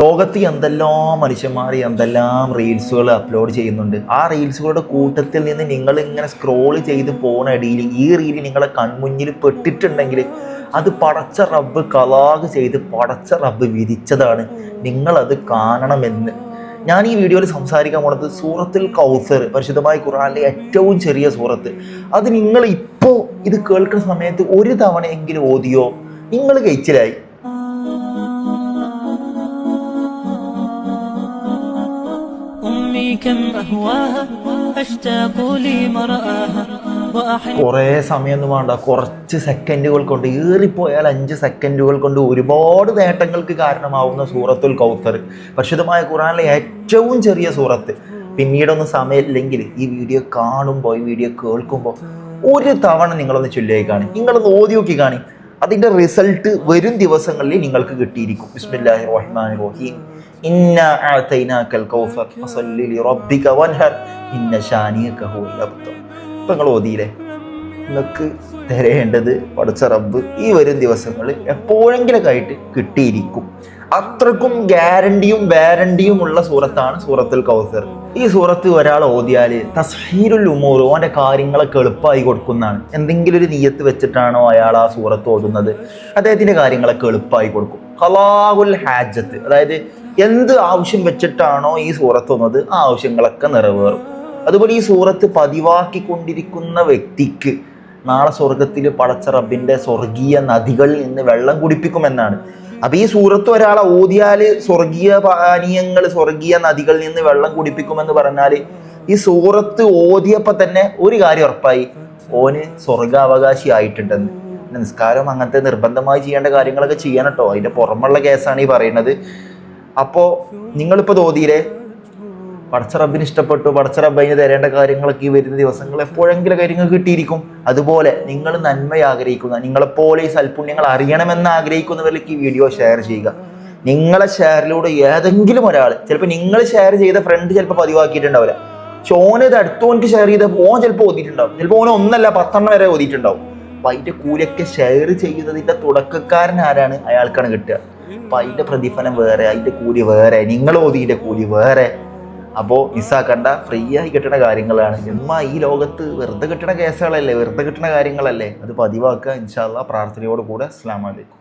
ലോകത്ത് എന്തെല്ലാം മനുഷ്യന്മാർ എന്തെല്ലാം റീൽസുകൾ അപ്ലോഡ് ചെയ്യുന്നുണ്ട്. ആ റീൽസുകളുടെ കൂട്ടത്തിൽ നിന്ന് നിങ്ങൾ ഇങ്ങനെ സ്ക്രോൾ ചെയ്ത് പോണ ഇടയിൽ ഈ റീല് നിങ്ങളെ കൺമുന്നിൽ പെട്ടിട്ടുണ്ടെങ്കിൽ അത് പടച്ച റബ്ബ് കലാഗ് ചെയ്ത് പടച്ച റബ്ബ് വിധിച്ചതാണ്. നിങ്ങളത് കാണണമെന്ന് ഞാൻ ഈ വീഡിയോയിൽ സംസാരിക്കാൻ പോണത് സൂറത്തുൽ കൗസർ, പരിശുദ്ധമായ ഖുർആനിലെ ഏറ്റവും ചെറിയ സൂറത്ത്. അത് നിങ്ങൾ ഇപ്പോൾ ഇത് കേൾക്കുന്ന സമയത്ത് ഒരു തവണയെങ്കിലും ഓതിയോ നിങ്ങൾ കഴിച്ചിലായി. കുറേ സമയമൊന്നും വേണ്ട, കുറച്ച് സെക്കൻഡുകൾ കൊണ്ട്, ഏറിപ്പോയാൽ 5 സെക്കൻഡുകൾ കൊണ്ട് ഒരുപാട് നേട്ടങ്ങൾക്ക് കാരണമാവുന്ന സൂറത്തുൽ കൗസർ, പരിശുദ്ധമായ ഖുർആനിലെ ഏറ്റവും ചെറിയ സൂറത്ത്. പിന്നീടൊന്നും സമയമില്ലെങ്കിൽ ഈ വീഡിയോ കാണുമ്പോൾ, ഈ വീഡിയോ കേൾക്കുമ്പോൾ ഒരു തവണ നിങ്ങളൊന്ന് ചൊല്ലിയായി കാണി, നിങ്ങളൊന്ന് ഓതി നോക്കി കാണി. അതിൻ്റെ റിസൾട്ട് വരും ദിവസങ്ങളിൽ നിങ്ങൾക്ക് കിട്ടിയിരിക്കും. ബിസ്മില്ലാഹിർ റഹ്മാനിർ റഹീം. ഇന്നാ അഅതൈനാകൽ കൗസർ ഫസല്ലി ലിറബ്ബിക വൻഹർ ഇന്ന ശാനിയക ഹുവൽ അബ്തർ. ഇപ്പം നിങ്ങൾ ഓതിയില്ലേ? നിങ്ങൾക്ക് തരേണ്ടത് പടച്ച റബ്ബ് ഈ വരും ദിവസങ്ങളിൽ എപ്പോഴെങ്കിലൊക്കെ ആയിട്ട് കിട്ടിയിരിക്കും. അത്രക്കും ഗ്യാരണ്ടിയും വാരണ്ടിയും ഉള്ള സൂറത്താണ് സൂറത്തുൽ കൗസർ. ഈ സൂറത്ത് ഒരാൾ ഓതിയാൽ തസ്ഹീറുൽ ഉമൂർ, ഓൻ്റെ കാര്യങ്ങളൊക്കെ എളുപ്പമായി കൊടുക്കുന്നതാണ്. എന്തെങ്കിലും ഒരു നിയ്യത്ത് വെച്ചിട്ടാണോ അയാൾ ആ സൂറത്ത് ഓതുന്നത്, അദ്ദേഹത്തിൻ്റെ കാര്യങ്ങളൊക്കെ എളുപ്പമായി കൊടുക്കും. ഖലാഉൽ ഹാജത്ത്, അതായത് എന്ത് ആവശ്യം വെച്ചിട്ടാണോ ഈ സൂറത്ത് ഓതുന്നത് ആ ആവശ്യങ്ങളൊക്കെ നിറവേറും. അതുപോലെ ഈ സൂറത്ത് പതിവാക്കിക്കൊണ്ടിരിക്കുന്ന വ്യക്തിക്ക് നാളെ സ്വർഗത്തിൽ പടച്ച റബ്ബിൻ്റെ സ്വർഗീയ നദികളിൽ നിന്ന് വെള്ളം കുടിപ്പിക്കുമെന്നാണ്. അപ്പൊ ഈ സൂറത്ത് ഒരാളെ ഓതിയാൽ സ്വർഗീയ പാനീയങ്ങൾ, സ്വർഗീയ നദികളിൽ നിന്ന് വെള്ളം കുടിപ്പിക്കുമെന്ന് പറഞ്ഞാൽ ഈ സൂറത്ത് ഓതിയപ്പോൾ തന്നെ ഒരു കാര്യം ഉറപ്പായി, ഓന് സ്വർഗാവകാശി ആയിട്ടുണ്ടെന്ന്. നിസ്കാരം അങ്ങനത്തെ നിർബന്ധമായി ചെയ്യേണ്ട കാര്യങ്ങളൊക്കെ ചെയ്യണം കേട്ടോ, അതിന്റെ പുറമുള്ള കേസാണ് ഈ പറയുന്നത്. അപ്പോൾ നിങ്ങളിപ്പോൾ തോതിയില്ലേ പടച്ച റബ്ബിന് ഇഷ്ടപ്പെട്ടു, പടച്ച റബ്ബ് അതിന് തരേണ്ട കാര്യങ്ങളൊക്കെ ഈ വരുന്ന ദിവസങ്ങൾ എപ്പോഴെങ്കിലും കാര്യങ്ങൾ കിട്ടിയിരിക്കും. അതുപോലെ നിങ്ങൾ നന്മ ആഗ്രഹിക്കുന്ന, നിങ്ങളെപ്പോലെ ഈ സൽപുണ്യങ്ങൾ അറിയണമെന്ന് ആഗ്രഹിക്കുന്നവരിലേക്ക് ഈ വീഡിയോ ഷെയർ ചെയ്യുക. നിങ്ങളെ ഷെയറിലൂടെ ഏതെങ്കിലും ഒരാൾ, ചിലപ്പോൾ നിങ്ങൾ ഷെയർ ചെയ്ത ഫ്രണ്ട് ചിലപ്പോൾ പതിവാക്കിയിട്ടുണ്ടാവില്ല, പക്ഷെ ഓനത് അടുത്തോനക്ക് ഷെയർ ചെയ്ത ഓൻ ചിലപ്പോൾ ഓതിയിട്ടുണ്ടാവും, ചിലപ്പോൾ ഓൻ 1 അല്ല 10 വരെ ഓതിയിട്ടുണ്ടാവും. അപ്പം അതിൻ്റെ കൂലൊക്കെ ഷെയർ ചെയ്യുന്നതിൻ്റെ തുടക്കക്കാരൻ ആരാണ്, അയാൾക്കാണ് കിട്ടുക. അപ്പം അതിൻ്റെ പ്രതിഫലം വേറെ, അതിൻ്റെ കൂലി വേറെ, നിങ്ങൾ ഓതിൻ്റെ കൂലി വേറെ. അപ്പോൾ മിസ്സാക്കണ്ട, ഫ്രീ ആയി കിട്ടുന്ന കാര്യങ്ങളാണ്. ഈ ലോകത്ത് വെറുതെ കിട്ടുന്ന കേസുകളല്ലേ, വെറുതെ കിട്ടുന്ന കാര്യങ്ങളല്ലേ, അത് പതിവാക്കുക ഇൻഷാ അല്ലാഹ്. പ്രാർത്ഥനയോട് കൂടെ. അസ്സലാമു അലൈക്കും.